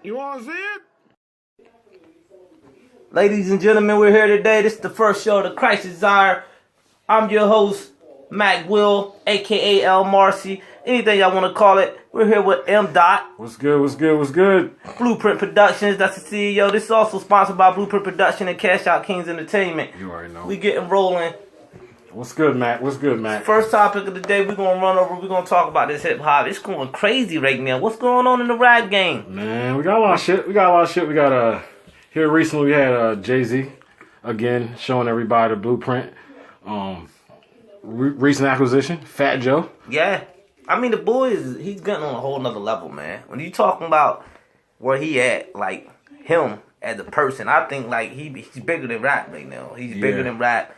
You want to see it? Ladies and gentlemen, we're here today. This is the first show of the Crisis Hour. I'm your host, Mac Will, aka L Marcy. Anything y'all want to call it. We're here with M. Dot. What's good? What's good? What's good? Blueprint Productions, that's the CEO. This is also sponsored by Blueprint Production and Cash Out Kings Entertainment. You already know. We getting rolling. What's good, Mac? What's good, Mac? First topic of the day, we're going to run over. We're going to talk about this hip hop. It's going crazy right now. What's going on in the rap game? Man, we got a lot of shit. We got here recently we had Jay-Z again showing everybody the blueprint. Recent acquisition, Fat Joe. Yeah. I mean, the boy he's getting on a whole nother level, man. When you talking about where he at, like him as a person, I think like he's bigger than rap right now. He's bigger than rap.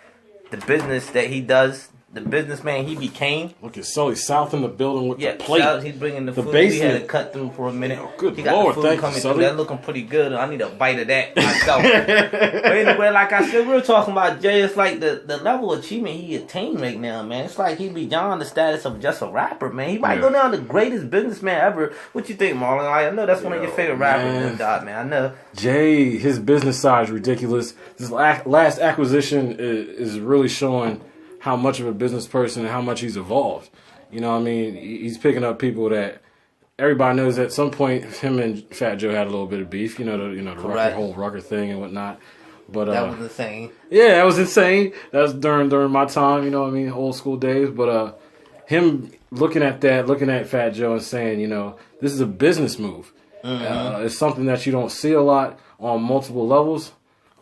The business that he does, the businessman he became. Look at Sully South in the building with the plate. South, he's bringing the food. Basement. We had to cut through for a minute. Oh, good he got Lord, the food thank coming you, through. Sully. That looking pretty good. I need a bite of that myself. But anyway, like I said, we were talking about Jay. It's like the level of achievement he attained right now, man. It's like he beyond the status of just a rapper, man. He might go down the greatest businessman ever. What you think, Marlon? I know that's one of your favorite rappers, man. I know. Jay, his business side is ridiculous. This last acquisition is really showing how much of a business person and how much he's evolved. You know what I mean? He's picking up people that everybody knows at some point him and Fat Joe had a little bit of beef. The whole Rucker thing and whatnot. But that was insane. Yeah, that was insane. That was during my time, you know what I mean, old school days. But him looking at Fat Joe and saying, this is a business move. Mm-hmm. It's something that you don't see a lot on multiple levels.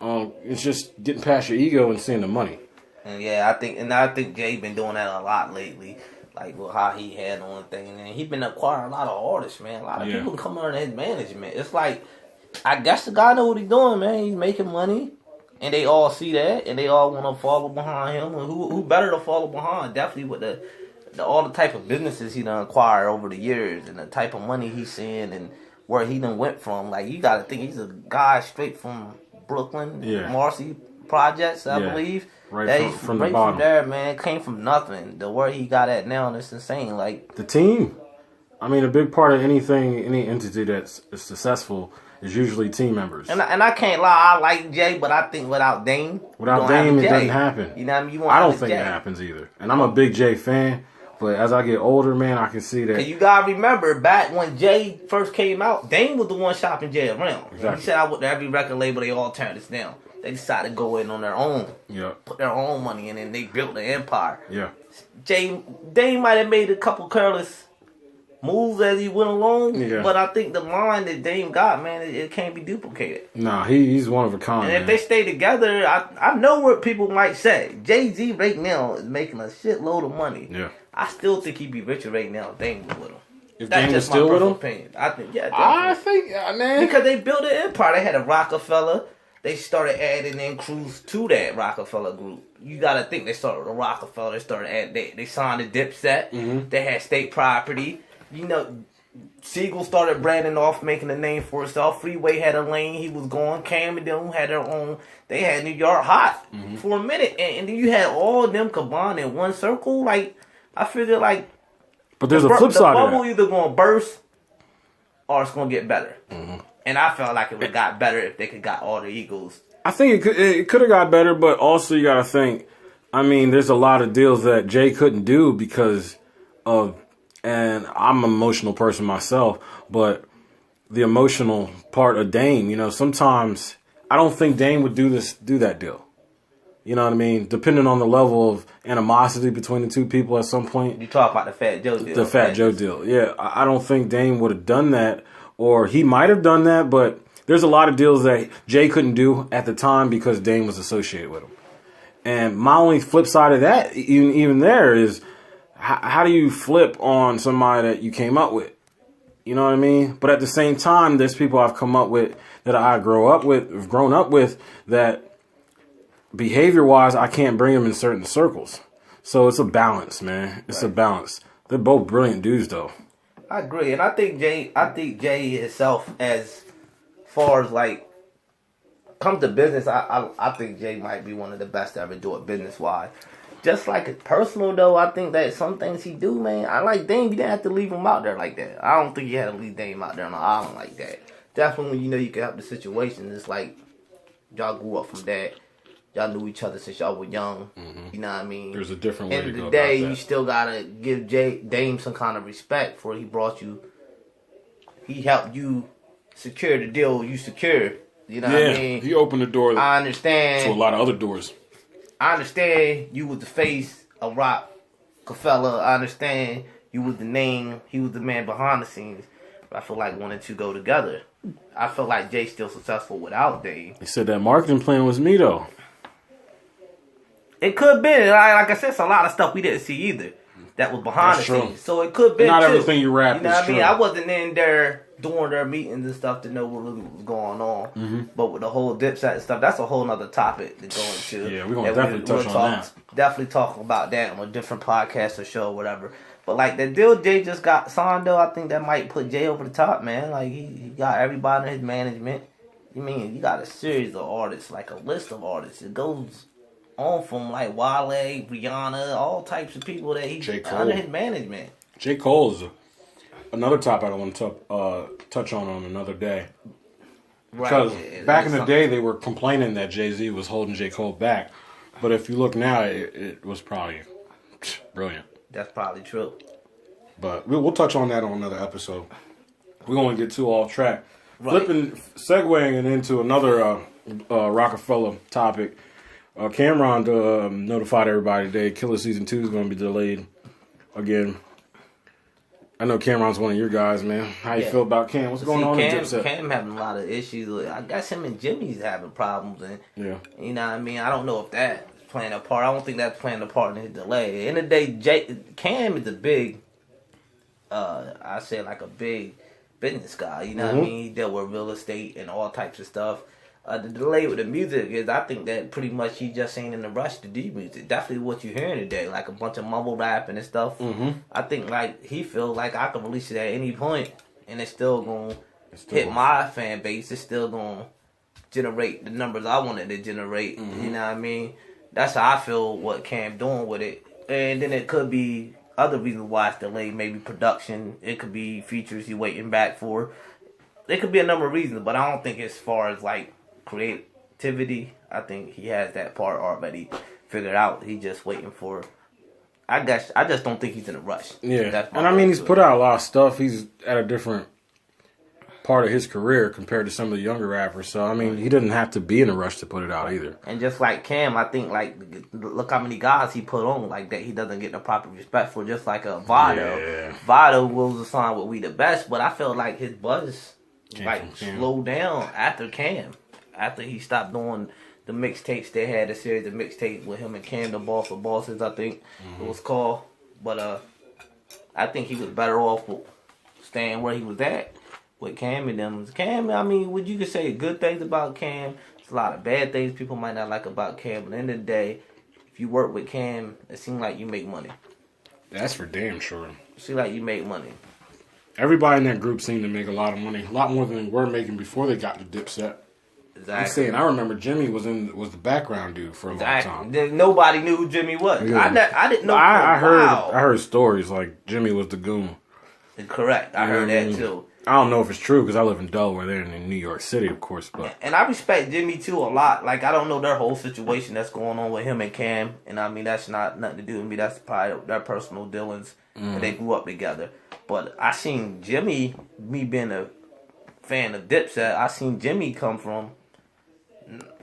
It's just getting past your ego and seeing the money. And I think Jay been doing that a lot lately, like with how he handling things. And he been acquiring a lot of artists, man. A lot of people come under his management. It's like, I guess the guy know what he's doing, man. He's making money, and they all see that, and they all want to follow behind him. And who better to follow behind? Definitely with all the type of businesses he done acquired over the years, and the type of money he's seeing, and where he done went from. Like, you got to think he's a guy straight from Brooklyn, Marcy Projects, I believe. Right from the bottom. From there, man, came from nothing. The where he got at now, it's insane. Like the team. I mean, a big part of any entity that's successful is usually team members. And I can't lie, I like Jay, but I think without Dame, it doesn't happen. You know what I mean? I don't think it happens either. And I'm a big Jay fan, but as I get older, man, I can see that. You gotta remember, back when Jay first came out, Dame was the one shopping Jay around. Exactly. He said I went to every record label, they all turned us down. They decided to go in on their own. Yeah. Put their own money in, and they built the empire. Yeah. Dame might have made a couple careless moves as he went along, but I think the line that Dame got, man, it can't be duplicated. Nah, he's one of a kind. And if they stay together, I know what people might say. Jay-Z right now is making a shitload of money. Yeah. I still think he'd be richer right now if Dame was with him. If Dame was still with him? Opinion. I think, man. Because they built an empire. They had a Rockefeller. They started adding in crews to that Rockefeller group. You got to think they started with the Rockefeller. They started adding. They signed a Dipset. Mm-hmm. They had state property. Siegel started branding off, making a name for itself. Freeway had a lane. He was going. Cam and them had their own. They had New York hot for a minute, and then you had all of them combined in one circle. Like, I figured, like, but there's a flip side. The bubble either going to burst or it's going to get better. Mm-hmm. And I felt like it would have got better if they could got all the Eagles. I think it could have got better, but also you got to think, I mean, there's a lot of deals that Jay couldn't do because of, and I'm an emotional person myself, but the emotional part of Dame, sometimes I don't think Dame would do that deal. You know what I mean? Depending on the level of animosity between the two people at some point. You talk about the Fat Joe deal. The Fat Joe deal, yeah. I don't think Dame would have done that. Or he might have done that, but there's a lot of deals that Jay couldn't do at the time because Dame was associated with him. And my only flip side of that, even there, is how do you flip on somebody that you came up with? You know what I mean? But at the same time, there's people I've come up with that I've grown up with that behavior-wise, I can't bring them in certain circles. So it's a balance, man. It's a balance. They're both brilliant dudes, though. I agree, and I think Jay himself, as far as like comes to business, I think Jay might be one of the best to ever do it business wise. Just like it's personal though, I think that some things he do, man. I like Dame. You didn't have to leave him out there like that. I don't think you had to leave Dame out there on an island like that. definitely when you know you can help the situation. It's like y'all grew up from that. Y'all knew each other since y'all were young. You know what I mean? There's a different way to go End of about the day, that. you still gotta give Dame some kind of respect for he brought you. He helped you secure the deal you secured. You know what I mean? He opened the door I understand. to a lot of other doors. I understand you was the face of Rockefeller. I understand you was the name. He was the man behind the scenes. But I feel like one and two go together. I feel like Jay's still successful without Dame. He said that marketing plan was me, though. It could be. Like I said, it's a lot of stuff we didn't see either. That was behind That's the true. scenes. So it could be. Not too. everything you rap You know is what I mean? true. I wasn't in there during their meetings and stuff to know what really was going on. But with the whole Dipset and stuff, that's a whole nother topic to go into. Yeah, we're gonna definitely touch on that. Definitely talk about that on a different podcast or show or whatever. But like the deal Jay just got signed though, I think that might put Jay over the top, man. Like he got everybody in his management. You mean you got a series of artists, like a list of artists. It goes on from like Wale, Rihanna, all types of people that he's under his management. J. Cole is another topic I want to touch on another day. Because back in the day, they were complaining that Jay-Z was holding J. Cole back. But if you look now, it was probably brilliant. That's probably true. But we'll touch on that on another episode. We don't want to get too off track. Right. Segueing into another Rockefeller topic. Cameron notified everybody today Killer Season 2 is going to be delayed again. I know Cameron's one of your guys, man. How you feel about Cam? What's going on in Dipset? Cam having a lot of issues. I guess him and Jimmy's having problems. And you know what I mean? I don't know if that's playing a part. I don't think that's playing a part in his delay. In the day, Cam is a big, I say like a big business guy. You know what I mean? He dealt with real estate and all types of stuff. The delay with the music is, I think that pretty much he just ain't in the rush to do music. Definitely what you're hearing today, like a bunch of mumble rapping and stuff. I think like he feels like I can release it at any point, and it's still gonna hit my fan base. It's still gonna generate the numbers I wanted to generate. You know what I mean? That's how I feel. What Cam doing with it, and then it could be other reasons why it's delayed. Maybe production. It could be features he waiting back for. It could be a number of reasons, but I don't think as far as like creativity, I think he has that part already figured out. He's just waiting for. I just don't think he's in a rush. Yeah, and I mean he's put out a lot of stuff. He's at a different part of his career compared to some of the younger rappers. So I mean he doesn't have to be in a rush to put it out either. And just like Cam, I think like look how many guys he put on like that he doesn't get the proper respect for. Just like a Vado. Yeah. Vado was assigned with We the Best, but I felt like his buzz like slowed down after Cam. After he stopped doing the mixtapes, they had a series of mixtapes with him and Cam, the Boss of Bosses, I think it was called. But I think he was better off staying where he was at with Cam and them. Cam, I mean, what you could say good things about Cam. There's a lot of bad things people might not like about Cam. But at the end of the day, if you work with Cam, it seems like you make money. That's for damn sure. It seems like you make money. Everybody in that group seemed to make a lot of money, a lot more than they were making before they got to Dipset. Exactly. I'm saying, I remember Jimmy was the background dude for a long time. Nobody knew who Jimmy was. Yeah. I didn't know. I heard stories like Jimmy was the goon. Correct. I heard that too. I don't know if it's true because I live in Delaware, they're in New York City, of course. But and I respect Jimmy too a lot. Like I don't know their whole situation that's going on with him and Cam, and I mean that's not nothing to do with me. That's probably their personal dealings, and they grew up together. But I seen Jimmy, me being a fan of Dipset, I seen Jimmy come from.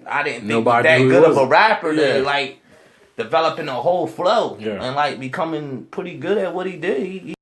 I didn't think that good of a rapper to like developing a whole flow and like becoming pretty good at what he did. He